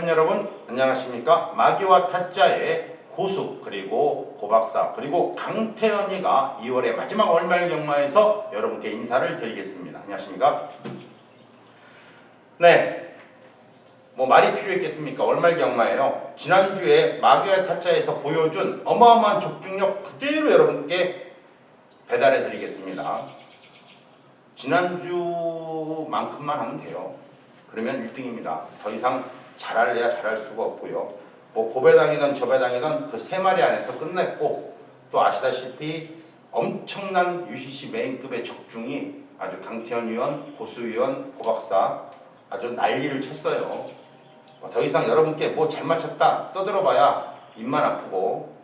팬 여러분 안녕하십니까. 마기와 타짜의 고수 그리고 고박사 그리고 강태현이가 2월의 마지막 월말경마에서 여러분께 인사를 드리겠습니다. 안녕하십니까. 네, 뭐 말이 필요했겠습니까? 월말경마예요. 지난주에 마기와 타짜에서 보여준 어마어마한 적중력 그대로 여러분께 배달해 드리겠습니다. 지난주만큼만 하면 돼요. 그러면 1등입니다. 더 이상 잘할래야 잘할 수가 없고요. 뭐 고배당이든 저배당이든 그 세 마리 안에서 끝냈고, 또 아시다시피 엄청난 UCC 메인급의 적중이 아주 강태현 위원, 고수 위원, 고박사 아주 난리를 쳤어요. 더 이상 여러분께 뭐 잘 맞췄다 떠들어봐야 입만 아프고,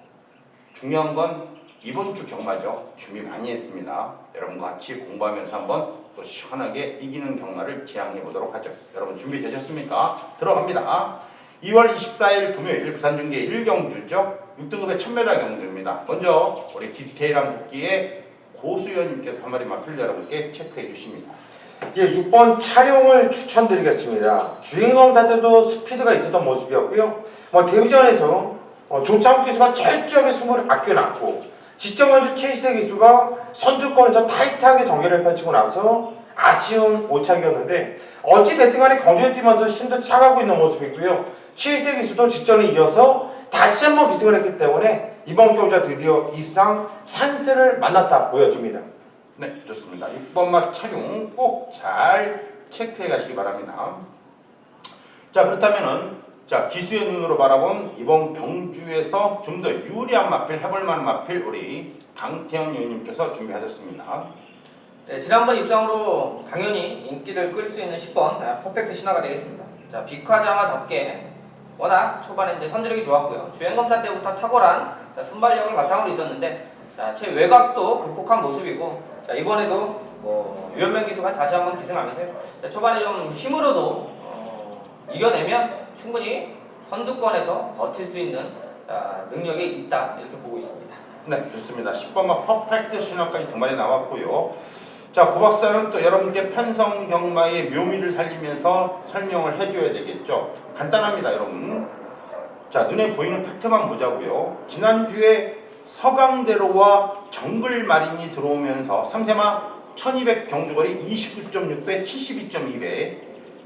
중요한 건 이번 주 경마죠. 준비 많이 했습니다. 여러분과 같이 공부하면서 한번 또 시원하게 이기는 경마를 지향해 보도록 하죠. 여러분 준비되셨습니까? 들어갑니다. 2월 24일 금요일 부산중계 1경주죠. 6등급의 1000m 경주입니다. 먼저 우리 디테일한 복귀에 고수위원님께서 한 마리 맛을 여러분께 체크해 주십니다. 예, 6번 촬영을 추천드리겠습니다. 주행검사 때도 스피드가 있었던 모습이었고요. 데뷔전에서 조창욱 기수가 철저하게 승부를 아껴놨고, 직전간주 최시대 기수가 선두권에서 타이트하게 전개를 펼치고 나서 아쉬운 오착이었는데, 어찌됐든 간에 경주에 뛰면서 힘도 차가고 있는 모습이고요. 최시대 기수도 직전에 이어서 다시 한번 기승을 했기 때문에 이번 경주가 드디어 입상 찬스를 만났다 보여집니다. 네, 좋습니다. 6번 맛 착용 꼭 잘 체크해 가시기 바랍니다. 자, 그렇다면은 기수의 눈으로 바라본 이번 경주에서 좀 더 유리한 마필, 해볼 만한 마필 우리 강태현 위원님께서 준비하셨습니다. 네, 지난번 입상으로 당연히 인기를 끌 수 있는 10번 퍼펙트 신화가 되겠습니다. 자, 빅화장화답게 워낙 초반에 이제 선두력이 좋았고요. 주행검사 때부터 탁월한 순발력을 바탕으로 있었는데, 제 외곽도 극복한 모습이고, 이번에도 유현명 기수가 다시 한번 기승하면서 초반에 좀 힘으로도 이겨내면 충분히 선두권에서 버틸 수 있는 능력이 있다, 이렇게 보고 있습니다. 네, 좋습니다. 10번만 퍼펙트 신화까지 두 마리 나왔고요. 자, 고박사는 또 여러분께 편성 경마의 묘미를 살리면서 설명을 해줘야 되겠죠. 간단합니다, 여러분. 자, 눈에 보이는 팩트만 보자고요. 지난주에 서강대로와 정글마린이 들어오면서 3세마 1200 경주거리 29.6배 72.2배,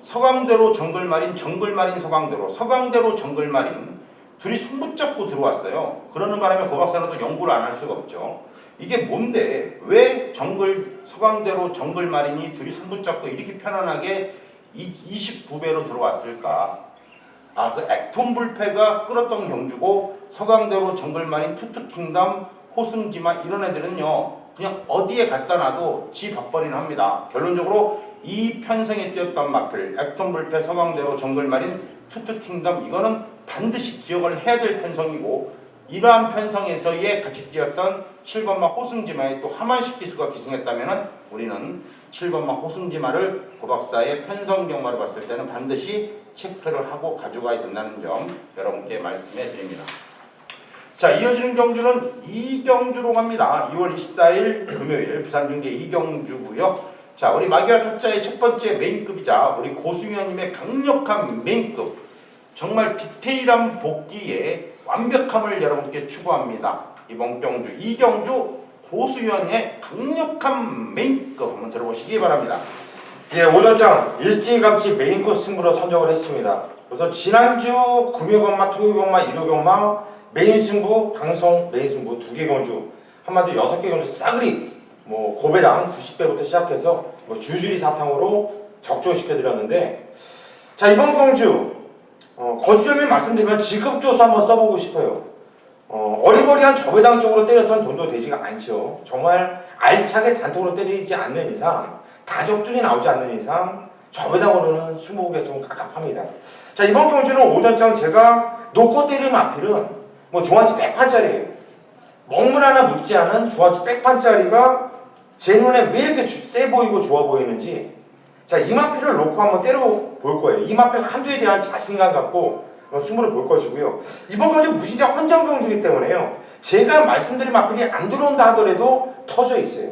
서강대로 정글마린, 정글마린 서강대로, 서강대로 정글마린 둘이 승부 잡고 들어왔어요. 그러는 바람에 고박사는 또 연구를 안 할 수가 없죠. 이게 뭔데 왜 서강대로 정글마린이 둘이 승부 잡고 이렇게 편안하게 29배로 들어왔을까? 그 액톤불패가 끌었던 경주고, 서강대로 정글마린, 투투킹덤, 호승지마 이런 애들은요 그냥 어디에 갖다 놔도 지 밥벌이는 합니다. 결론적으로 이 편성에 뛰었던 마필 액톤불패, 서강대로 정글마린, 투투킹덤 이거는 반드시 기억을 해야 될 편성이고, 이러한 편성에서의 같이 뛰었던 7번마 호승지마에 또 하만식 기수가 기승했다면 우리는 7번마 호승지마를 고박사의 편성 경마를 봤을 때는 반드시 체크를 하고 가져가야 된다는 점 여러분께 말씀해 드립니다. 자, 이어지는 경주는 2경주로 갑니다. 2월 24일 금요일 부산중계 2경주고요. 자, 우리 마기와 타짜의 첫 번째 메인급이자 우리 고수위원님의 강력한 메인급, 정말 디테일한 복귀에 완벽함을 여러분께 추구합니다. 이번 경주 2경주 고수위원의 강력한 메인급 한번 들어보시기 바랍니다. 예, 오전장 일찌감치 메인급 승부로 선정을 했습니다. 그래서 지난주 금요경마, 토요경마, 일요경마 메인 승부, 방송 메인 승부 2개 경주, 한마디로 6개 경주 싸그리 고배당 90배부터 시작해서 줄줄이 사탕으로 적중시켜드렸는데, 자, 이번 경주 거주점에 말씀드리면 지급조사 한번 써보고 싶어요. 어리버리한 저배당 쪽으로 때려서는 돈도 되지가 않죠. 정말 알차게 단톡으로 때리지 않는 이상, 다적중이 나오지 않는 이상 저배당으로는 승부가 좀 갑갑합니다. 자, 이번 경주는 오전장 제가 놓고 때리는 마필은 중한치 100판짜리예요. 먹물 하나 묻지 않은 중한치 100판짜리가 제 눈에 왜 이렇게 세 보이고 좋아 보이는지, 자, 이 마필을 놓고 한번 때려볼 거예요. 이 마필 한두에 대한 자신감 갖고 승부를 볼 것이고요. 이번 경주 무신장 헌정 경주이기 때문에요, 제가 말씀드린 마필이 안 들어온다 하더라도 터져 있어요.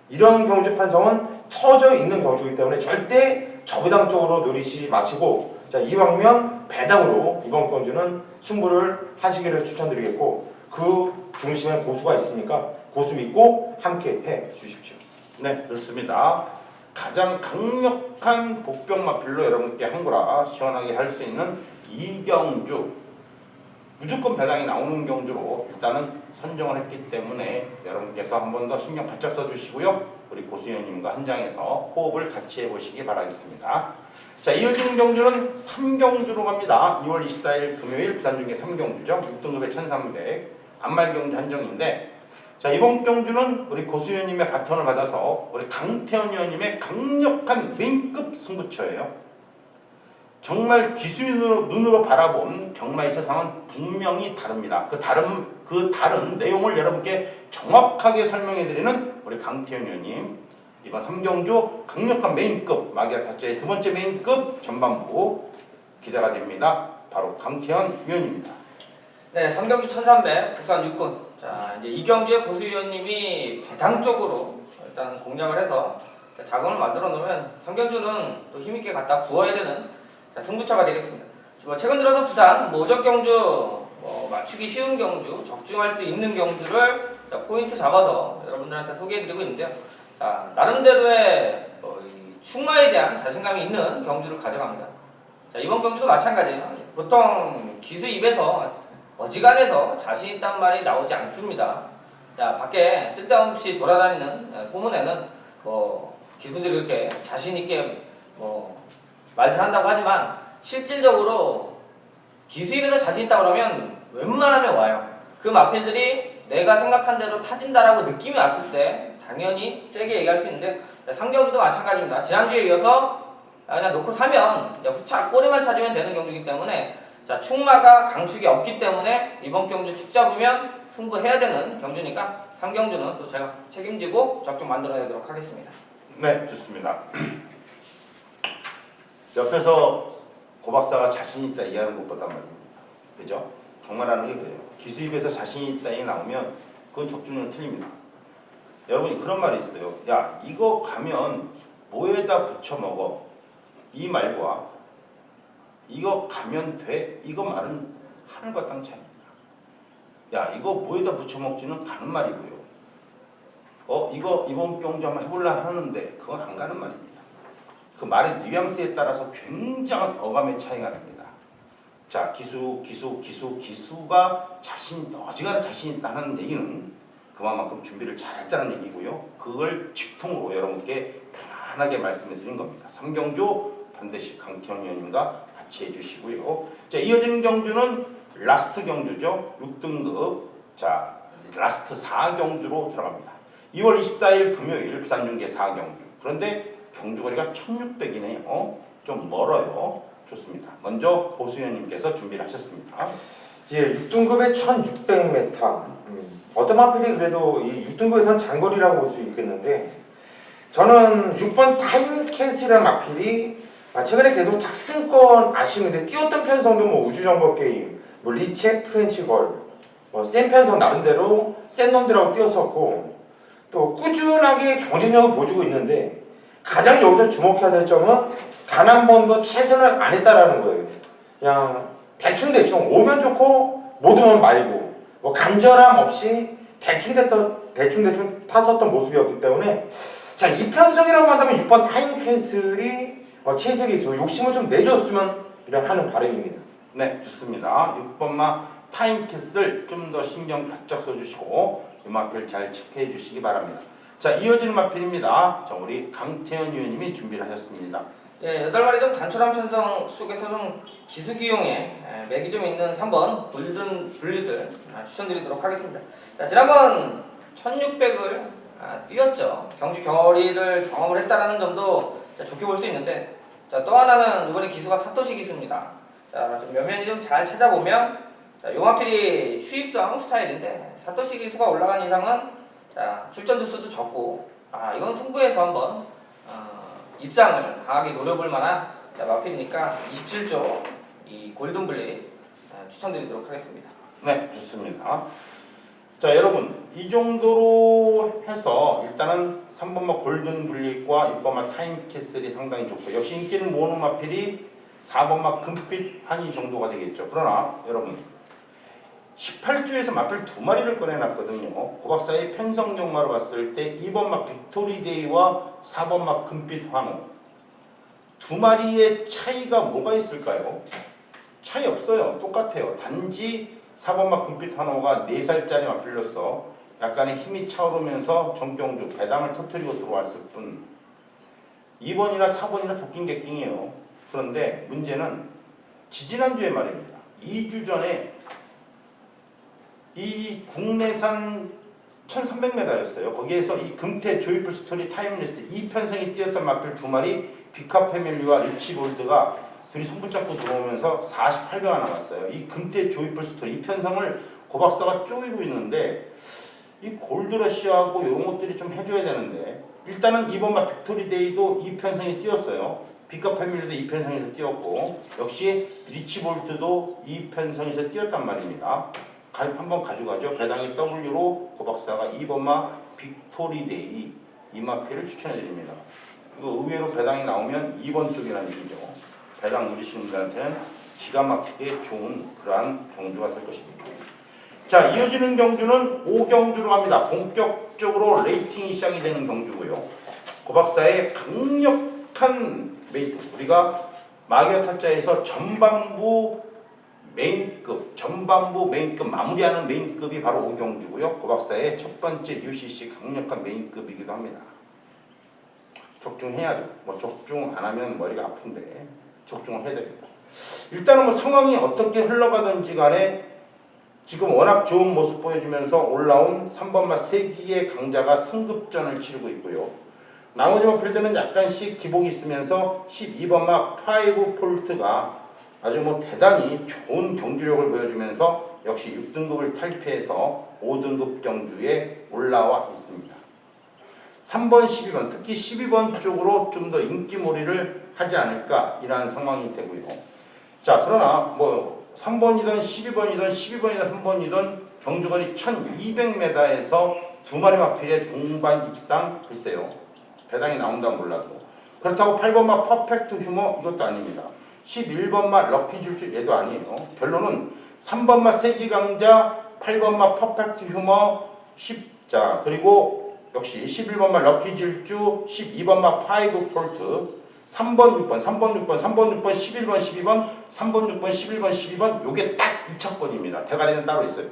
이런 경주 편성은 터져 있는 경주이기 때문에 절대 저배당 쪽으로 노리지 마시고 자, 이왕이면 배당으로 이번 경주는 승부를 하시기를 추천드리겠고 그 중심에 고수가 있으니까 고수 믿고 함께 해 주십시오. 네, 좋습니다. 가장 강력한 복병 마필로 여러분께 한구라 시원하게 할 수 있는 이경주 무조건 배당이 나오는 경주로 일단은 선정을 했기 때문에 여러분께서 한 번 더 신경 바짝 써주시고요. 우리 고수연님과 현장에서 호흡을 같이 해보시기 바라겠습니다. 자, 이어지는 경주는 3경주로 갑니다. 2월 24일 금요일 부산 중계 3경주죠. 6등급의 1300 안말경주 한정인데 자, 이번 경주는 우리 고수연님의 바톤을 받아서 우리 강태현 의원님의 강력한 메인급 승부처예요. 정말 기수인으로 눈으로 바라본 경마의 세상은 분명히 다릅니다. 그 다른 내용을 여러분께 정확하게 설명해드리는 우리 강태현 의원님 이번 3경주 강력한 메인급 마기아 타짜의 두 번째 메인급 전반부 기대가 됩니다. 바로 강태현 의원입니다. 네, 3경주 1300 부산 6군. 자, 이제 이 경주에 고수 위원님이 배당 쪽으로 일단 공략을 해서 자금을 만들어 놓으면 3경주는 또 힘있게 갖다 부어야 되는 승부처가 되겠습니다. 최근 들어서 부산 모적 경주, 맞추기 쉬운 경주, 적중할 수 있는 경주를 포인트 잡아서 여러분들한테 소개해드리고 있는데요. 자, 나름대로의 이 충마에 대한 자신감이 있는 경주를 가져갑니다. 자, 이번 경주도 마찬가지예요. 보통 기수 입에서 어지간해서 자신 있단 말이 나오지 않습니다. 자, 밖에 쓸데없이 돌아다니는 소문에는 기수들이 이렇게 자신 있게 말들 한다고 하지만 실질적으로 기수 입에서 자신 있다 그러면 웬만하면 와요. 그 마필들이 내가 생각한 대로 타진다라고 느낌이 왔을 때 당연히 세게 얘기할 수 있는데 상경주도 마찬가지입니다. 지난주에 이어서 그냥 놓고 사면 이제 후차 꼬리만 찾으면 되는 경주이기 때문에 자, 충마가 강축이 없기 때문에 이번 경주 축 잡으면 승부해야 되는 경주니까 3경주는 또 제가 책임지고 적중 만들어내도록 하겠습니다. 네, 좋습니다. 옆에서 고박사가 자신 있다 얘기하는 것보다 말입니다. 그죠? 정말하는 게 그래요. 기수 입에서 자신 있다 얘기 나오면 그건 적중률은 틀립니다. 여러분이 그런 말이 있어요. 야, 이거 가면 뭐에다 부쳐 먹어? 이 말과 이거 가면 돼? 이거 말은 하늘과 땅 차이입니다. 야, 이거 뭐에다 부쳐 먹지는 가는 말이고요. 이거 이번 경주 한번 해볼라 하는데 그건 안 가는 말입니다. 그 말의 뉘앙스에 따라서 굉장한 어감의 차이가 납니다. 자, 기수가 어지간한 자신 있다는 얘기는 그만큼 준비를 잘했다는 얘기고요. 그걸 직통으로 여러분께 편안하게 말씀해 드린 겁니다. 3경주 반드시 강태현 의원님과 같이 해주시고요. 자, 이어지는 경주는 라스트 경주죠. 6등급. 자, 라스트 4경주로 들어갑니다. 2월 24일 금요일 부산 중계 4경주. 그런데 경주거리가 1600이네요. 좀 멀어요. 좋습니다. 먼저 고수현님께서 준비를 하셨습니다. 예, 6등급에 1600m. 어떤 마필이 그래도 이 6등급에선 장거리라고 볼 수 있겠는데 저는 6번 타임캔슬이라는 마필이 최근에 계속 착승권 아쉬운데 뛰었던 편성도 우주정거 게임, 리체 프렌치걸, 센 편성 나름대로 센 놈들하고 뛰었었고 또 꾸준하게 경쟁력을 보여주고 있는데 가장 여기서 주목해야 될 점은 단 한 번도 최선을 안 했다라는 거예요. 그냥 대충 오면 좋고 못 오면 말고 간절함 없이 대충 탔었던 모습이었기 때문에 자, 이 편성이라고 한다면 6번 타임 캔슬이 최세기수 욕심을 좀 내줬으면 하는 바람입니다. 네, 좋습니다. 6번마 타임 캔슬 좀 더 신경 바짝 써주시고 이 마필 잘 체크해 주시기 바랍니다. 자, 이어지는 마필입니다. 자, 우리 강태현 의원님이 준비를 하셨습니다. 예, 8마리 좀 단촐한 편성 속에서 좀 기수기용에 맥이 좀 있는 3번 골든 블릿을 추천드리도록 하겠습니다. 자, 지난번 1600을 뛰었죠. 경주 거리를 경험을 했다라는 점도 좋게 볼 수 있는데 자, 또 하나는 이번에 기수가 사토시 기수입니다. 자, 좀 면면이 좀 잘 찾아보면 자, 용화필이 추입성 스타일인데 사토시 기수가 올라간 이상은 자, 출전 두수도 적고 이건 승부에서 한번 입상을 강하게 노려볼 만한 마필이니까 27조 이 골든블릿 추천드리도록 하겠습니다. 네, 좋습니다. 자, 여러분 이 정도로 해서 일단은 3번마 골든블릿과 6번마 타임캐슬이 상당히 좋고 역시 인기를 모으는 마필이 4번마 금빛 환희 정도가 되겠죠. 그러나 여러분 18주에서 마필 2마리를 꺼내놨거든요. 고박사의 편성경마로 봤을 때 2번마 빅토리데이와 4번마 금빛 환호 2마리의 차이가 뭐가 있을까요? 차이 없어요. 똑같아요. 단지 4번마 금빛 환호가 4살짜리 마필로서 약간의 힘이 차오르면서 정경주 배당을 터뜨리고 들어왔을 뿐 2번이나 4번이나 도끼객깅이에요. 그런데 문제는 지지난주에 말입니다. 2주 전에 이 국내산 1300m였어요. 거기에서 이 금태 조이풀 스토리 타임리스 2편성이 뛰었던 마필 2마리 비카 패밀리와 리치볼드가 둘이 손붙잡고 들어오면서 48배가 남았어요. 이 금태 조이풀 스토리 2편성을 고박사가 쪼이고 있는데 이 골드러시하고 이런 것들이 좀 해줘야 되는데 일단은 2번마 빅토리데이도 2편성이 뛰었어요. 비카 패밀리도 2편성에서 뛰었고 역시 리치볼트도 2편성에서 뛰었단 말입니다. 한번 가져가죠. 배당의 W로 고박사가 2번마 빅토리데이 이마피를 추천해드립니다. 이거 의외로 배당이 나오면 2번 쪽이라는 얘기죠. 배당 누리시는 분들한테는 기가 막히게 좋은 그러한 경주가 될 것입니다. 자, 이어지는 경주는 5경주로 갑니다. 본격적으로 레이팅이 시작이 되는 경주고요. 고박사의 강력한 메이트, 우리가 마기아 타짜에서 전반부 메인급 마무리하는 메인급이 바로 5경주고요. 고박사의 첫 번째 UCC 강력한 메인급이기도 합니다. 적중해야죠. 뭐 적중 안 하면 머리가 아픈데 적중을 해야 됩니다. 일단은 뭐 상황이 어떻게 흘러가든지 간에 지금 워낙 좋은 모습 보여주면서 올라온 3번마 세기의 강자가 승급전을 치르고 있고요. 나머지 마필들은 약간씩 기복이 있으면서 12번마 5폴트가 아주 뭐 대단히 좋은 경주력을 보여주면서 역시 6등급을 탈피해서 5등급 경주에 올라와 있습니다. 3번, 12번, 특히 12번 쪽으로 좀 더 인기몰이를 하지 않을까 이러한 상황이 되고요. 자, 그러나 뭐 3번이든 12번이든 12번이든 3번이든 경주거리 1200m에서 2마리 마필의 동반 입상 글쎄요. 배당이 나온다 몰라도 그렇다고 8번마 퍼펙트 휴머 이것도 아닙니다. 11번마 럭키 줄줄 얘도 아니에요. 결론은 3번마 세기강자 8번마 퍼펙트 휴머 10자 그리고 역시 11번마 럭키 질주 12번마 5 폴트 3번 6번 3번 6번 3번 6번 11번 12번 3번 6번 11번 12번 요게 딱 2차권입니다. 대가리는 따로 있어요.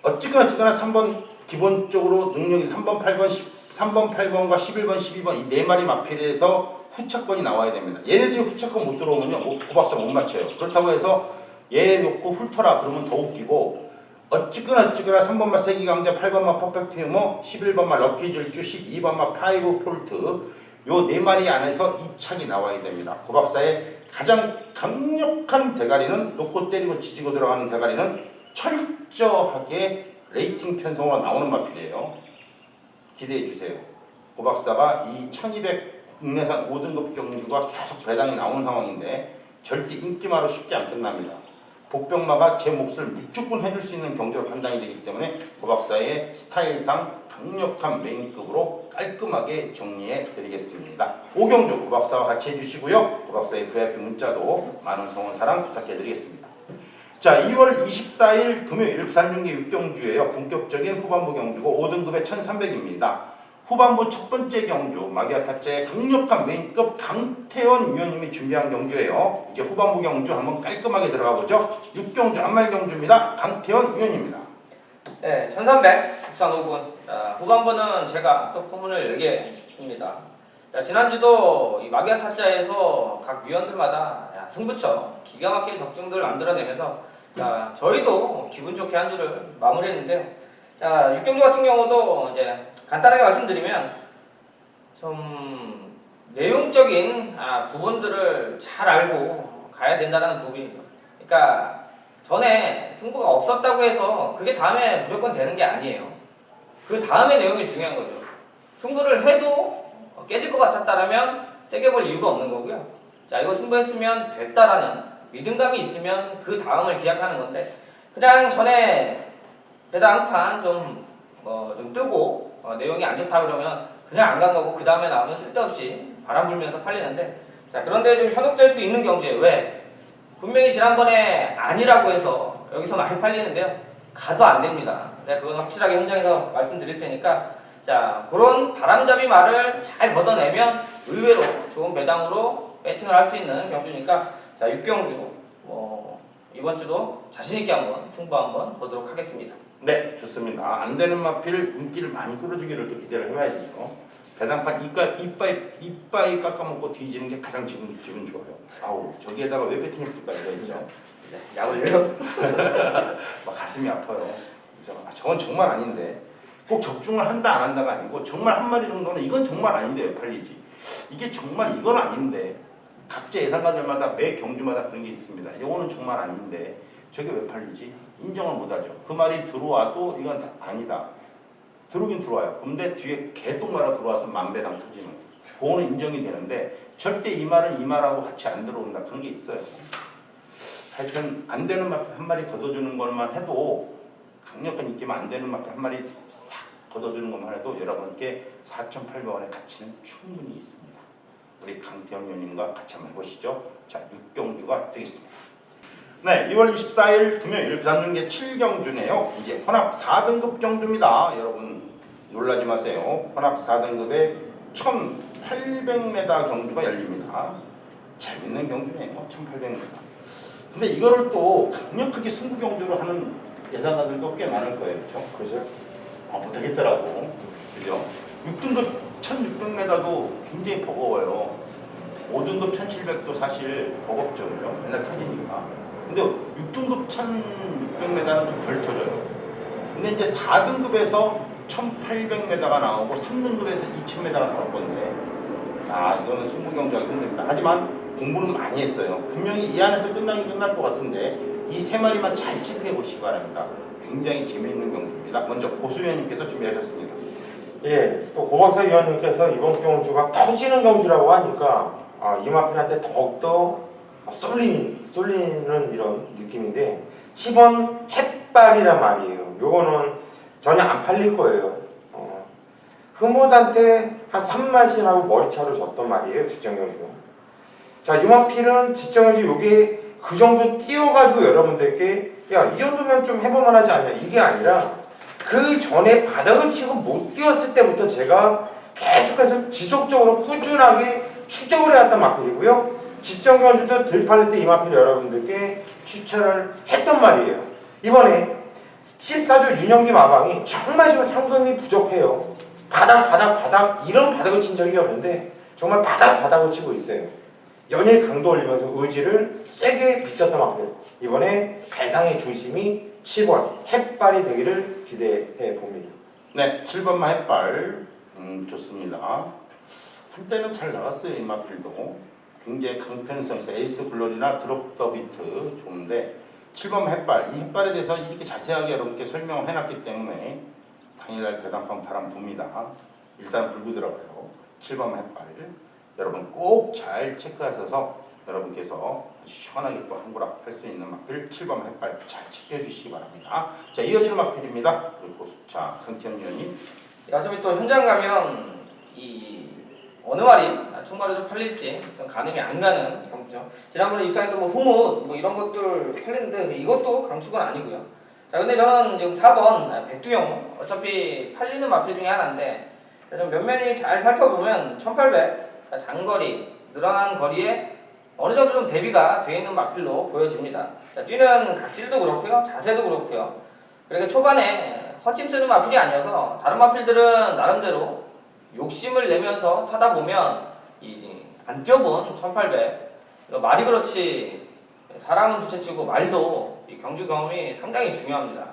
어찌거나 3번 기본적으로 능력이 3번 8번 3번 8번과 11번 12번 이 4마리 마필에서 후차권이 나와야 됩니다. 얘네들이 후차권 못 들어오면요 고박사 못 맞춰요. 그렇다고 해서 얘 놓고 훑어라 그러면 더 웃기고 어찌거나 3번마 세기강자 8번마 퍼펙트 휴머 11번마 럭키 질주 12번마 5 폴트 요 4마리 안에서 2착이 나와야 됩니다. 고박사의 가장 강력한 대가리는 놓고 때리고 지지고 들어가는 대가리는 철저하게 레이팅 편성으로 나오는 마필이에요. 기대해주세요. 고박사가 이 1200 국내산 5등급 경주가 계속 배당이 나오는 상황인데 절대 인기마로 쉽게 안 끝납니다. 복병마가 제 몫을 무조건 해줄 수 있는 경주로 판단이 되기 때문에 고박사의 스타일상 강력한 메인급으로 깔끔하게 정리해 드리겠습니다. 5경주 고박사와 같이 해주시고요. 고박사의 VIP 문자도 많은 성원 사랑 부탁해 드리겠습니다. 자, 2월 24일 금요일 부산중계 6경주예요. 본격적인 후반부 경주고 5등급의 1300입니다. 후반부 첫 번째 경주 마기아 타짜의 강력한 메인급 강태원 위원님이 준비한 경주예요. 이제 후반부 경주 한번 깔끔하게 들어가 보죠. 6경주 안말 경주입니다. 강태원 위원입니다. 네, 1300 국산 5군. 후반부는 제가 또 포문을 열겠습니다. 지난주도 이 마기아 타짜에서 각 위원들마다 승부처 기가 막히게 적중들을 만들어내면서 저희도 기분 좋게 한 주를 마무리했는데요. 자, 6경주 같은 경우도 이제 간단하게 말씀드리면 좀 내용적인 부분들을 잘 알고 가야 된다는 부분입니다. 그러니까 전에 승부가 없었다고 해서 그게 다음에 무조건 되는 게 아니에요. 그 다음에 내용이 중요한 거죠. 승부를 해도 깨질 것 같았다라면 세게 볼 이유가 없는 거고요. 자, 이거 승부했으면 됐다라는 믿음감이 있으면 그 다음을 기약하는 건데 그냥 전에 배당 한판 좀 뜨고 내용이 안 좋다 그러면 그냥 안 간 거고 그 다음에 나오면 쓸데없이 바람 불면서 팔리는데 자, 그런데 좀 현혹될 수 있는 경주에 왜? 분명히 지난번에 아니라고 해서 여기서 많이 팔리는데요. 가도 안 됩니다. 네, 그건 확실하게 현장에서 말씀드릴 테니까 자, 그런 바람잡이 말을 잘 걷어내면 의외로 좋은 배당으로 배팅을 할 수 있는 경주니까 자, 6경주 이번 주도 자신 있게 한번 승부 한번 보도록 하겠습니다. 네, 좋습니다. 안 되는 마필 인기를 많이 끌어주기를 또 기대를 해봐야죠. 배당판 이빠이 깎아먹고 뒤지는 게 가장 기분 좋아요. 아우, 저기에다가 왜 배팅했을까 이거 있죠. 네, 약을요? 막 가슴이 아파요. 그죠? 저건 정말 아닌데 꼭 적중을 한다 안 한다가 아니고 정말 한 마리 정도는 이건 정말 아닌데 왜 팔리지? 이게 정말 이건 아닌데 각자 예상가들마다 매 경주마다 그런 게 있습니다. 이거는 정말 아닌데 저게 왜 팔리지? 인정을 못하죠. 그 말이 들어와도 이건 다 아니다. 들어오긴 들어와요. 근데 뒤에 개똥말아 들어와서 만배당 터지는 그거는 인정이 되는데 절대 이 말은 이 말하고 같이 안 들어온다 그런 게 있어요. 하여튼 안 되는 마필 한 마리 걷어주는 것만 해도 강력한 인기만 안 되는 마필 한 마리 싹 걷어주는 것만 해도 여러분께 4,800원의 가치는 충분히 있습니다. 우리 강태형 의원님과 같이 한번 해보시죠. 자, 6경주가 되겠습니다. 네, 2월 24일 금요일 부산중계 7경주네요. 이제 혼합 4등급 경주입니다. 여러분 놀라지 마세요. 혼합 4등급에 1,800m 경주가 열립니다. 재밌는 경주네요. 1,800m. 근데 이거를 또 강력하게 승부 경주로 하는 예상가들도 꽤 많을 거예요. 그렇죠? 그죠? 못하겠더라고. 그죠? 6등급 1,600m도 굉장히 버거워요. 5등급 1,700도 사실 버겁죠. 그죠? 맨날 터지니까. 근데 6등급 1,600m는 좀 덜 터져요. 근데 이제 4등급에서 1,800m가 나오고 3등급에서 2,000m가 나올 건데 이거는 승부 경주하기 힘듭니다. 하지만 공부는 많이 했어요. 분명히 이 안에서 끝날 것 같은데 이 세 마리만 잘 체크해 보시기 바랍니다. 굉장히 재미있는 경주입니다. 먼저 고수 위원님께서 준비하셨습니다. 예, 또 고박사 위원님께서 이번 경주가 터지는 경주라고 하니까 이마필한테 더욱더 쏠리는 이런 느낌인데 10원 햇발이란 말이에요. 요거는 전혀 안 팔릴 거예요. 흐뭇한테 한 3마신하고 머리차로 졌단 말이에요. 직전경주. 자, 이마필은 직전경주 요게 그 정도 띄워가지고 여러분들께 야, 이 정도면 좀 해볼만 하지 않냐 이게 아니라 그 전에 바닥을 치고 못 띄웠을 때부터 제가 계속해서 지속적으로 꾸준하게 추적을 해왔던 마필이고요. 직전경주도 덜 팔릴 때 이 마필 여러분들께 추천을 했단 말이에요. 이번에 14주 윤영기 마방이 정말 지금 상금이 부족해요. 바닥 이런 바닥을 친 적이 없는데 정말 바닥을 치고 있어요. 연일 강도 올리면서 의지를 세게 비쳤던 마필. 이번에 배당의 중심이 7번 햇발이 되기를 기대해 봅니다. 네, 7번마 햇발 좋습니다. 한때는 잘 나갔어요. 이 마필도 굉장히 강편성 있어요. 에이스 글로리나 드롭 더 비트 좋은데 7번 햇발, 이 햇발에 대해서 이렇게 자세하게 여러분께 설명을 해놨기 때문에 당일날 배당판 바람 붑니다. 일단 불고 들어가요. 7번 햇발 여러분 꼭 잘 체크하셔서 여러분께서 시원하게 또 한구락 할 수 있는 마필 7번 햇발 잘 체크해주시기 바랍니다. 자, 이어지는 마필입니다. 그리고 자, 강태현 위원님. 어차피 또 현장 가면 이 어느 말이 총괄로 좀 팔릴지 좀 가늠이 안 가는 경주죠. 지난번에 입상했던 후뭇 이런 것들 팔리는데 이것도 강축은 아니고요. 자, 근데 저는 지금 4번 백두영 어차피 팔리는 마필 중에 하나인데 좀 면면히 잘 살펴보면 1800 장거리 늘어난 거리에 어느 정도 좀 대비가 되어 있는 마필로 보여집니다. 자, 뛰는 각질도 그렇고요, 자세도 그렇고요. 그러니까 초반에 헛짐 쓰는 마필이 아니어서 다른 마필들은 나름대로 욕심을 내면서 타다 보면 안 뛰어본 1800 말이 그렇지 사람은 두째치고 말도 이 경주 경험이 상당히 중요합니다.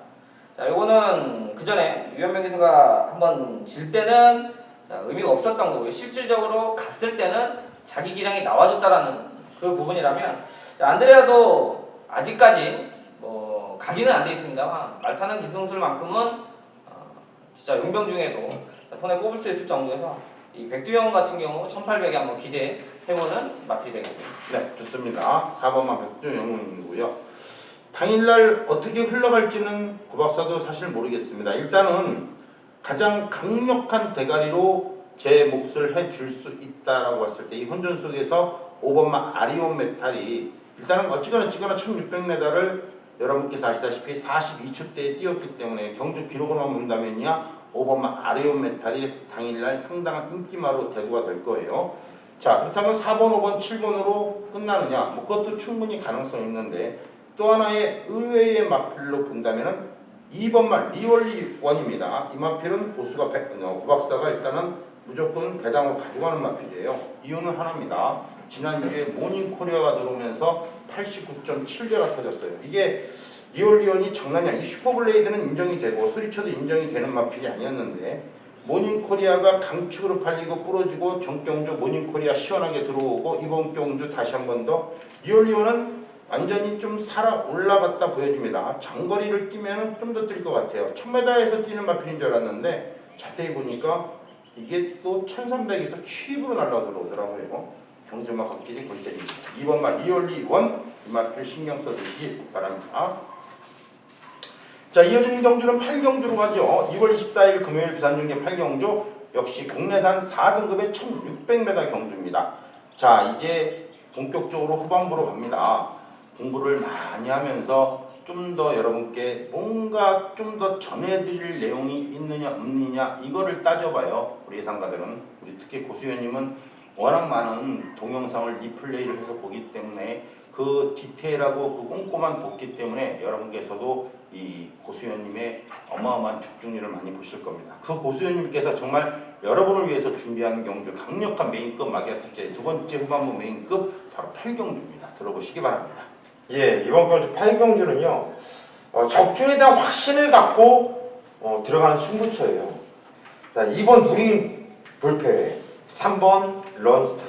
자, 요거는 그 전에 유현명 기수가 한번 질 때는 의미가 없었던 거고요. 실질적으로 갔을 때는 자기 기량이 나와줬다라는 그 부분이라면 안드레아도 아직까지 가기는 안 돼 있습니다만 말 타는 기승술만큼은 진짜 용병 중에도 손에 꼽을 수 있을 정도에서 이 백두영 같은 경우 1800에 한번 기대해보는 마필이 되겠습니다. 네, 좋습니다. 4번만 백두영이고요. 당일날 어떻게 흘러갈지는 고박사도 사실 모르겠습니다. 일단은 가장 강력한 대가리로 제 몫을 해줄 수 있다라고 봤을 때 이 혼전 속에서 5번마 아리온 메탈이 일단은 어찌거나 1600m를 여러분께서 아시다시피 42초대에 뛰었기 때문에 경주 기록으로만 본다면요 5번마 아리온 메탈이 당일날 상당한 인기마로 대두가 될 거예요. 자, 그렇다면 4번, 5번, 7번으로 끝나느냐? 뭐 그것도 충분히 가능성이 있는데 또 하나의 의외의 마필로 본다면은 2번말 리얼리 원입니다. 이 마필은 고수가 고박사가 일단은 무조건 배당으로 가져가는 마필이에요. 이유는 하나입니다. 지난주에 모닝코리아가 들어오면서 89.7배가 터졌어요. 이게 리얼리언이 장난이 아니에요. 이 슈퍼블레이드는 인정이 되고 소리쳐도 인정이 되는 마필이 아니었는데 모닝코리아가 강축으로 팔리고 부러지고 정경주 모닝코리아 시원하게 들어오고 이번 경주 다시 한 번 더 리얼리언은 완전히 좀 살아 올라갔다 보여줍니다. 장거리를 뛰면 좀 더 뛸 것 같아요. 1000m에서 뛰는 마필인 줄 알았는데 자세히 보니까 이게 또 1300에서 취입으로 날라 들어오더라고요. 경주마 걷길이 골 때립니다. 2번마 리얼리 원 이 마필 신경 써주시기 바랍니다. 자, 이어지는 경주는 8경주로 가죠. 2월 24일 금요일 부산 중계 8경주 역시 국내산 4등급의 1600m 경주입니다. 자, 이제 본격적으로 후반부로 갑니다. 공부를 많이 하면서 좀 더 여러분께 뭔가 좀 더 전해드릴 내용이 있느냐 없느냐 이거를 따져봐요. 우리 예상가들은. 우리 특히 고수연님은 워낙 많은 동영상을 리플레이를 해서 보기 때문에 그 디테일하고 그 꼼꼼한 보기 때문에 여러분께서도 이 고수연님의 어마어마한 적중률을 많이 보실 겁니다. 그 고수연님께서 정말 여러분을 위해서 준비하는 경주 강력한 메인급 마기아 탑재 두 번째 후반부 메인급 바로 8경주입니다. 들어보시기 바랍니다. 예, 이번 경주 8경주는요 적중에 대한 확신을 갖고 들어가는 승부처예요. 2번 누린 불패, 3번 런스타,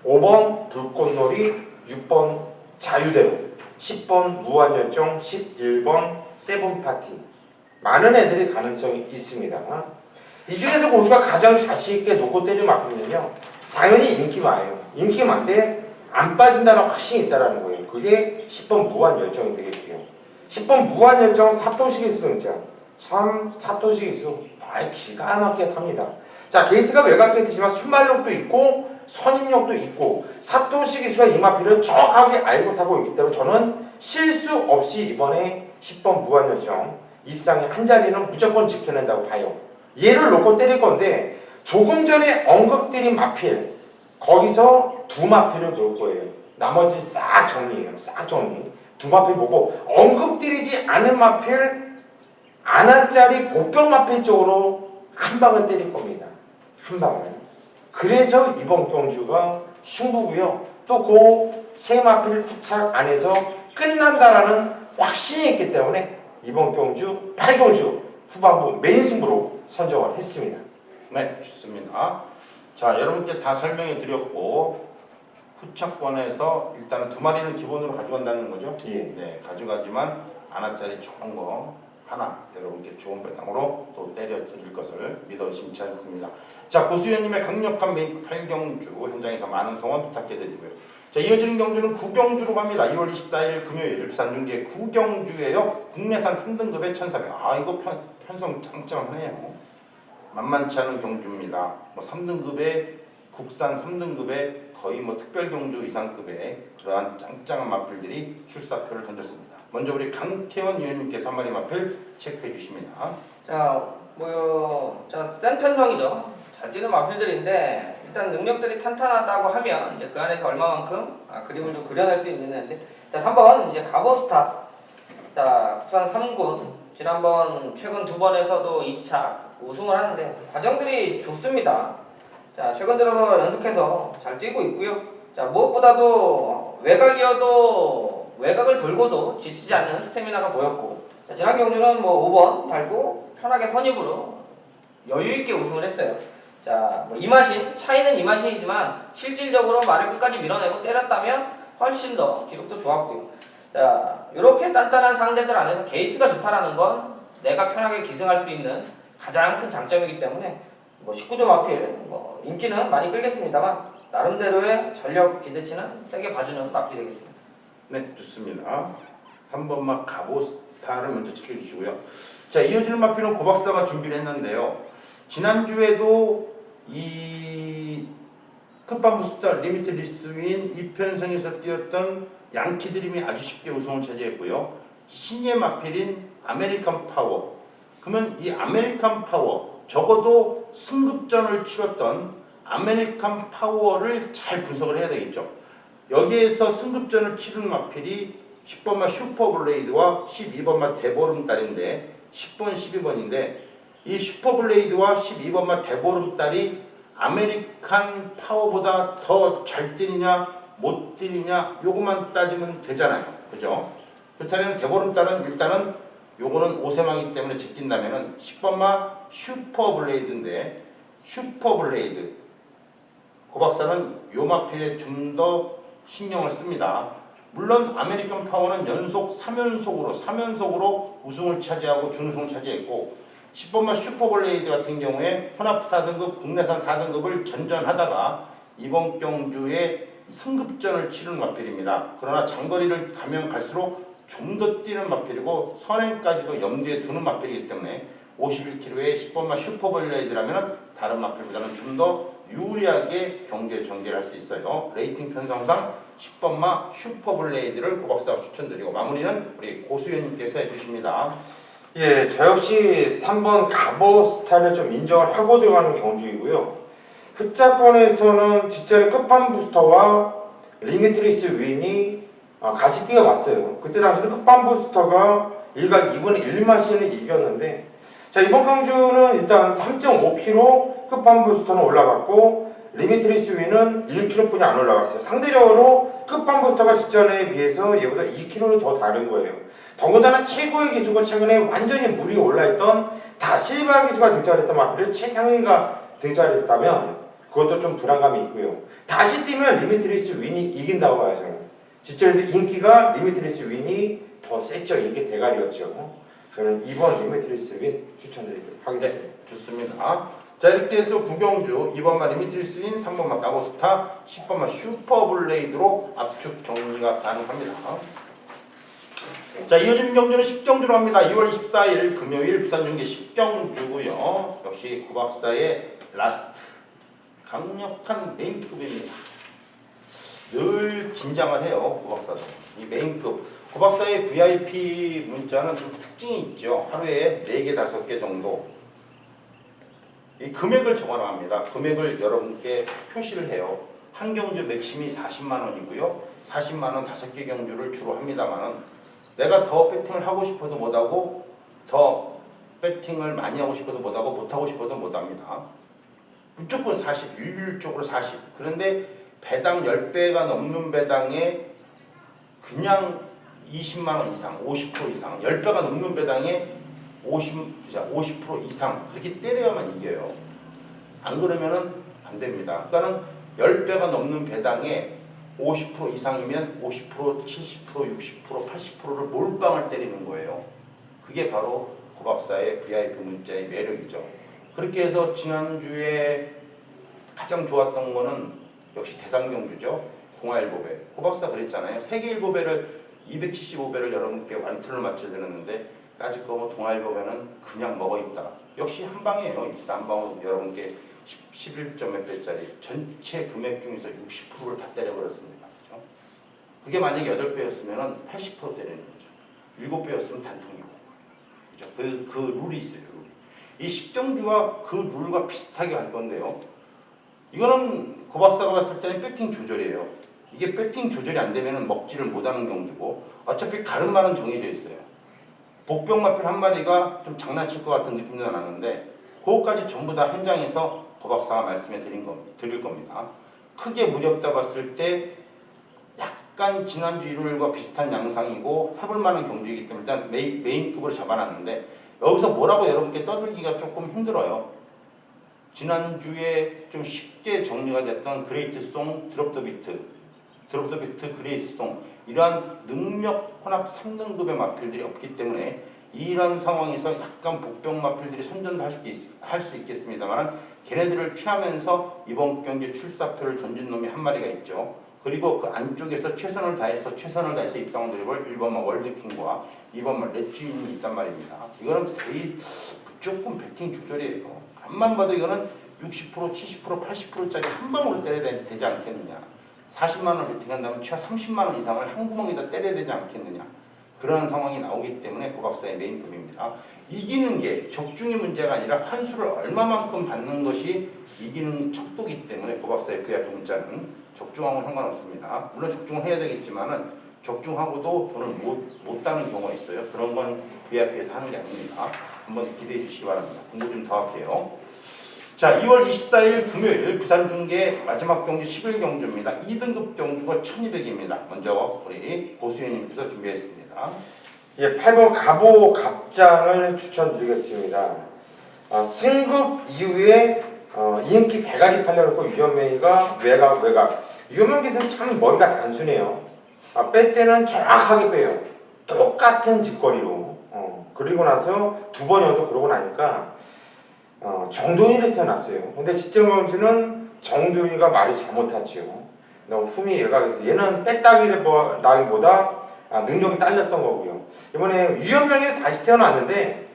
5번 불꽃놀이, 6번 자유대로, 10번 무한열정, 11번 세븐파티. 많은 애들이 가능성이 있습니다. 이 중에서 고수가 가장 자신있게 놓고 때리는 마필은요 당연히 인기마예요. 인기마인데 안 빠진다는 확신이 있다는 거예요. 그게 10번 무한열정이 되겠고요. 10번 무한열정 사토시기수 등장. 참 사토시기수 기가 막히게 탑니다. 자, 게이트가 외곽 게이트지만 순발력도 있고 선임력도 있고 사토시 기수가 이 마필을 정확하게 알고 타고 있기 때문에 저는 실수 없이 이번에 10번 무한열정 입상의 한 자리는 무조건 지켜낸다고 봐요. 얘를 놓고 때릴 건데 조금 전에 언급드린 마필 거기서 두 마필을 볼 거예요. 나머지 싹 정리해요. 싹 정리. 두 마필 보고 언급드리지 않은 마필 안한짜리 보병 마필 쪽으로 한 방을 때릴 겁니다. 한 방을. 그래서 이번 경주가 승부고요. 또 그 세 마필 후착 안에서 끝난다라는 확신이 있기 때문에 이번 경주 8경주 후반부 메인 승부로 선정을 했습니다. 네, 좋습니다. 자, 여러분께 다 설명해 드렸고 후착권에서 일단은 두 마리는 기본으로 가져간다는 거죠. 예. 네, 가져가지만 하나짜리 좋은 거 하나 여러분께 좋은 배당으로 또 때려 드릴 것을 믿어 의심치 않습니다. 자, 고수연님의 강력한 메인 8경주 현장에서 많은 성원 부탁해드리고요. 자, 이어지는 경주는 9경주로 갑니다. 2월 24일 금요일 부산 중계 9경주예요. 국내산 3등급의 1400. 아, 이거 편성 짱짱하네요. 만만치 않은 경주입니다. 뭐 3등급의 국산 3등급의 거의 뭐 특별 경주 이상급의 그러한 짱짱한 마필들이 출사표를 던졌습니다. 먼저 우리 강태원 위원님께서 한 마리 마필 체크해 주십니다. 자, 센 편성이죠. 잘 뛰는 마필들인데 일단 능력들이 탄탄하다고 하면 이제 그 안에서 얼마만큼 그림을 좀 그려낼 수 있는데, 자 3번 이제 가보스타. 자, 국산 3군 지난번 최근 두 번에서도 2차 우승을 하는데 과정들이 좋습니다. 자, 최근 들어서 연속해서 잘 뛰고 있고요. 자, 무엇보다도 외곽을 돌고도 지치지 않는 스태미나가 보였고, 자, 지난 경주는 뭐 5번 달고 편하게 선입으로 여유있게 우승을 했어요. 자, 뭐 차이는 이마신이지만 실질적으로 말을 끝까지 밀어내고 때렸다면 훨씬 더 기록도 좋았고요. 자, 이렇게 단단한 상대들 안에서 게이트가 좋다라는 건 내가 편하게 기승할 수 있는 가장 큰 장점이기 때문에 뭐 19점 마필 뭐 인기는 많이 끌겠습니다만 나름대로의 전력 기대치는 세게 봐주는 마필이 되겠습니다. 네, 좋습니다. 3번마 가보스타를 먼저 지켜주시고요. 자, 이어지는 마필은 고박사가 준비를 했는데요. 지난주에도 이 급한 부스터 리미트 리스윈 이편성에서 뛰었던 양키 드림이 아주 쉽게 우승을 차지했고요. 신예 마필인 아메리칸 파워. 그러면 이 아메리칸 파워 적어도 승급전을 치렀던 아메리칸 파워를 잘 분석을 해야 되겠죠. 여기에서 승급전을 치른 마필이 10번마 슈퍼블레이드와 12번마 대보름달인데 10번, 12번인데 이 슈퍼블레이드와 12번마 대보름달이 아메리칸 파워보다 더 잘 뛰느냐 못 뛰느냐 요것만 따지면 되잖아요. 그죠? 그렇다면 대보름달은 일단은 요거는 5세망이기 때문에 제낀다면은 10번마 슈퍼블레이드인데 슈퍼블레이드 고 박사는 요 마필에 좀 더 신경을 씁니다. 물론 아메리칸 파워는 연속 3연속으로 우승을 차지하고 준우승을 차지했고 10번마 슈퍼블레이드 같은 경우에 혼합 4등급 국내산 4등급을 전전하다가 이번 경주에 승급전을 치른 마필입니다. 그러나 장거리를 가면 갈수록 좀 더 뛰는 마필이고 선행까지도 염두에 두는 마필이기 때문에 51km의 10번마 슈퍼블레이드라면 다른 마필보다는 좀 더 유리하게 경기에 전개를 할 수 있어요. 레이팅 편성상 10번마 슈퍼블레이드를 고 박사가 추천드리고 마무리는 우리 고수연님께서 해주십니다. 예, 저 역시 3번 가버스타를 좀 인정을 하고 들어가는 경주이고요. 흑자권에서는 직전에 끝판 부스터와 리미트리스 윈이 같이 뛰어왔어요. 그때 당시는 끝판 부스터가 1과 2분의 1마신을 이겼는데 자, 이번 경주는 일단 3.5km 끝판 부스터는 올라갔고 리미트리스 윈은 1km뿐이 안 올라갔어요. 상대적으로 끝판 부스터가 직전에 비해서 얘보다 2km를 더 다른 거예요. 더군다나 최고의 기수가 최근에 완전히 물 위에 올라있던 다실바 기수가 등장했던 마필을 최상위가 등장했다면 그것도 좀 불안감이 있고요. 다시 뛰면 리미트리스 윈이 이긴다고 봐요. 저는 직전에도 인기가 리미트리스 윈이 더 셌죠. 인기 대가리였죠. 저는 2번 리미트리스 윈 추천드리도록 하겠습니다. 네, 좋습니다. 자, 이렇게 해서 구경주 2번마 리미트리스 윈, 3번마 가버스타, 10번마 슈퍼블레이드로 압축 정리가 가능합니다. 자, 이어지는 경주는 10경주로 합니다. 2월 24일 금요일 부산중계 10경주고요. 역시 고 박사의 라스트 강력한 메인급입니다. 늘 긴장을 해요. 고 박사도. 이 메인급. 고 박사의 VIP 문자는 좀 특징이 있죠. 하루에 4개, 5개 정도. 이 금액을 적어놔갑니다. 금액을 여러분께 표시를 해요. 한 경주 맥심이 40만 원이고요. 40만 원 5개 경주를 주로 합니다만은 내가 더 배팅을 하고 싶어도 못하고 더 배팅을 많이 하고 싶어도 못하고 못하고 싶어도 못합니다. 무조건 40, 일률적으로 40. 그런데 배당 10배가 넘는 배당에 그냥 20만 원 이상, 50% 이상, 10배가 넘는 배당에 50% 이상 그렇게 때려야만 이겨요. 안 그러면은 안 됩니다. 그러니까는 10배가 넘는 배당에 50% 이상이면 50%, 70%, 60%, 80%를 몰빵을 때리는 거예요. 그게 바로 고 박사의 VIP 문자의 매력이죠. 그렇게 해서 지난주에 가장 좋았던 거는 역시 대상경주죠. 동아일보배. 고 박사 그랬잖아요. 세계일보배를 275배를 여러분께 완투를 맞춰드렸는데 까짓 거 동아일보배는 그냥 먹어있다. 역시 한 방이에요. 한 방으로 여러분께 11점 몇 배짜리 전체 금액 중에서 60%를 다 때려버렸습니다. 그렇죠? 그게 만약에 8배였으면 80% 때리는 거죠. 7배였으면 단통이고. 그렇죠? 그 룰이 있어요. 룰이. 이 10경주와 그 룰과 비슷하게 갈 건데요. 이거는 고 박사가 봤을 때는 배팅 조절이에요. 이게 배팅 조절이 안 되면 먹지를 못하는 경주고 어차피 가름만은 정해져 있어요. 복병마필 한 마리가 좀 장난칠 것 같은 느낌도 나는데 그것까지 전부 다 현장에서 고 박사가 말씀해 드릴 겁니다. 크게 무렵 잡았을 때 약간 지난주 일요일과 비슷한 양상이고 해볼 만한 경주이기 때문에 일단 메인급으로 잡아놨는데 여기서 뭐라고 여러분께 떠들기가 조금 힘들어요. 지난주에 좀 쉽게 정리가 됐던 그레이트송, 드롭 더 비트, 그레이스송 이러한 능력 혼합 3등급의 마필들이 없기 때문에 이런 상황에서 약간 복병 마필들이 선전할 수 있겠습니다만 걔네들을 피하면서 이번 경기 출사표를 던진 놈이 한 마리가 있죠. 그리고 그 안쪽에서 최선을 다해서 입상을 노려볼 1번마 월드킹과 2번마 렛주인이 있단 말입니다. 이거는 무조건 배팅 조절이에요. 앞만 봐도 이거는 60%, 70%, 80%짜리 한 방으로 때려야 되지 않겠느냐. 40만 원을 베팅한다면 최하 30만 원 이상을 한 구멍에다 때려야 되지 않겠느냐. 그런 상황이 나오기 때문에 고박사의 메인급입니다. 이기는 게 적중이 문제가 아니라 환수를 얼마만큼 받는 것이 이기는 척도기 때문에 고박사의 VIP 문자는 적중하고는 상관없습니다. 물론 적중을 해야 되겠지만은 적중하고도 돈을 못 따는 경우가 있어요. 그런 건 VIP에서 하는 게 아닙니다. 한번 기대해 주시기 바랍니다. 공부 좀 더 할게요. 자, 2월 24일 금요일 부산중계 마지막 경주 11경주입니다. 2등급 경주가 1200입니다. 먼저 우리 고수현님께서 준비했습니다. 예, 8번 가보 갑장을 추천드리겠습니다. 승급 이후에 인기 대가리 팔려놓고 유현명이가 외곽. 유현명께서는 참 머리가 단순해요. 뺄 때는 정확하게 빼요. 똑같은 직거리로. 그리고 나서 두 번 연속 그러고 나니까 정도윤이 태어났어요. 근데 지정경주는 정도윤이가 말이 잘못 탔지요. 너무 흠이 외곽에서 얘는 뺐다기보다 능력이 딸렸던 거고요. 이번에 유현명이 다시 태어났는데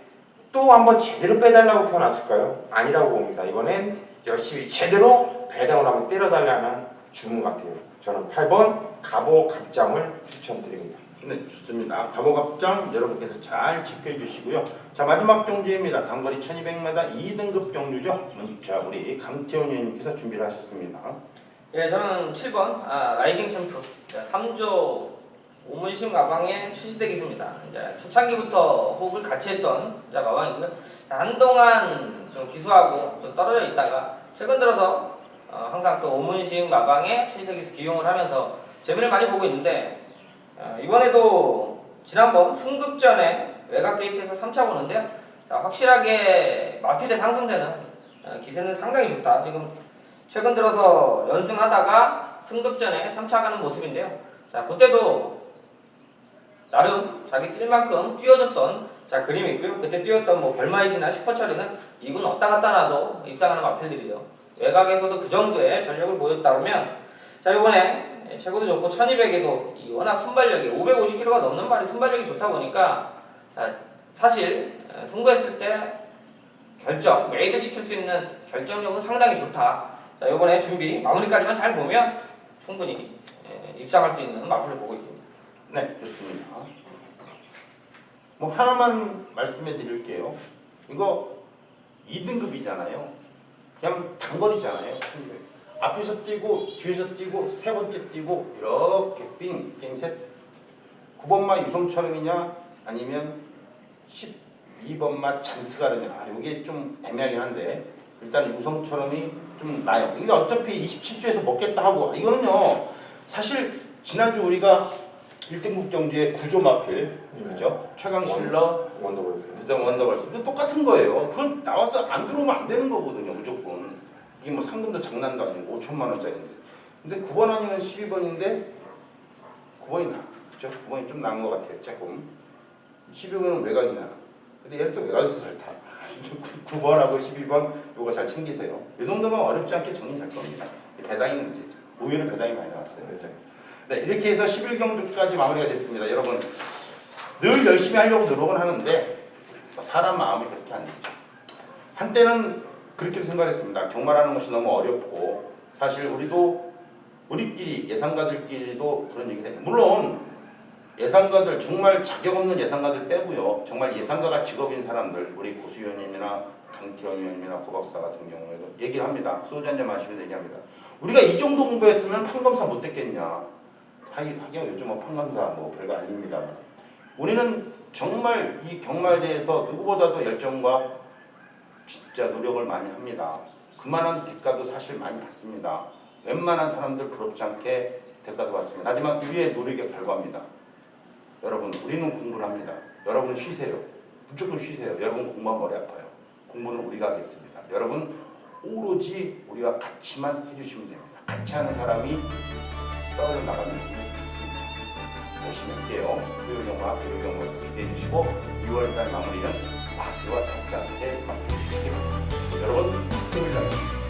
또 한번 제대로 빼달라고 태어났을까요? 아니라고 봅니다. 이번엔 열심히 제대로 배당을 한번 때려달라는 주문 같아요. 저는 8번 가보 갑장을 추천드립니다. 네, 좋습니다. 가보갑장 여러분께서 잘 지켜해 주시고요. 자, 마지막 경주입니다. 단거리 1200m 2등급 경주죠. 자, 우리 강태원 의원님께서 준비를 하셨습니다. 예, 저는 7번 라이징 챔프 3조 오문심 가방의 최시대 기수입니다. 이제 초창기부터 호흡을 같이 했던 가방이고요. 한동안 좀 기수하고 좀 떨어져 있다가 최근 들어서 항상 또 오문심 가방의 최시대 기수 기용을 하면서 재미를 많이 보고 있는데 이번에도 지난번 승급전에 외곽 게이트에서 3차 보는데요. 자, 확실하게 마필대 상승세는 기세는 상당히 좋다. 지금 최근 들어서 연승하다가 승급전에 3차 가는 모습인데요. 자, 그때도 나름 자기 뛸 만큼 뛰어줬던 그림이 있고요. 그때 뛰었던 뭐 별마이시나 슈퍼처리는 2군 왔다 갔다 나도 입상하는 마필들이죠. 외곽에서도 그 정도의 전력을 보였다면 자, 이번에 최고도 좋고 1200에도 워낙 순발력이 550kg가 넘는 말이 순발력이 좋다 보니까 사실 승부했을 때 메이드 시킬 수 있는 결정력은 상당히 좋다. 자, 이번에 준비 마무리까지만 잘 보면 충분히 입상할 수 있는 마필을 보고 있습니다. 네, 좋습니다. 뭐 하나만 말씀해 드릴게요. 이거 2등급이잖아요. 그냥 단거리잖아요. 1200. 앞에서 뛰고 뒤에서 뛰고 세 번째 뛰고 이렇게 게임 셋. 9번마 유성처럼이냐 아니면 12번마 잔트가르냐. 이게 좀 애매하긴 한데 일단 유성처럼이 좀 나요. 근데 어차피 27주에서 먹겠다 하고 이거는요. 사실 지난주 우리가 1등급 경주의 구조 마필 그죠? 최강실러 원더볼스. 그죠? 원더볼스. 근데 똑같은 거예요. 그건 나와서 안 들어오면 안 되는 거거든요. 무조건. 이게 뭐 상금도 장난도 아니고 5천만 원짜리인데. 근데 9번 아니면 12번인데 9번이 나. 그죠? 9번이 좀 나은 것 같아요. 조금. 12번은 외곽이잖아. 근데 얘를 또 외곽에서 잘 타. 9번하고 12번 요거 잘 챙기세요. 이 정도면 어렵지 않게 정리될 겁니다. 배당이 문제죠. 오히려 배당이 많이 나왔어요. 그죠? 네, 이렇게 해서 11경주까지 마무리가 됐습니다. 여러분 늘 열심히 하려고 노력은 하는데 사람 마음이 그렇게 안 되죠. 한때는 그렇게 생각했습니다. 경마라는 것이 너무 어렵고 사실 우리끼리 예상가들끼리도 그런 얘기를 해요. 물론 예상가들 정말 자격 없는 예상가들 빼고요. 정말 예상가가 직업인 사람들 우리 고수위원님이나 강태원 위원님이나 고박사 같은 경우에도 얘기를 합니다. 소주 한잔 마시면서 얘기합니다. 우리가 이 정도 공부했으면 판검사 못 됐겠냐. 하긴 요즘 뭐 판검사 뭐 별거 아닙니다. 우리는 정말 이 경마에 대해서 누구보다도 열정과 진짜 노력을 많이 합니다. 그만한 대가도 사실 많이 받습니다. 웬만한 사람들 부럽지 않게 대가도 받습니다. 하지만 우리의 노력의 결과입니다. 여러분 우리는 공부를 합니다. 여러분 쉬세요. 무조건 쉬세요. 여러분 공부하면 머리 아파요. 공부는 우리가 하겠습니다. 여러분 오로지 우리와 같이만 해주시면 됩니다. 같이 하는 사람이 떨어져 나가면 좋습니다. 열심히 할게요. 교육경과 기대해 주시고 2월달 마무리는 마피와 닥자한테 맡겨주시기 바랍니다. 여러분 토요일 날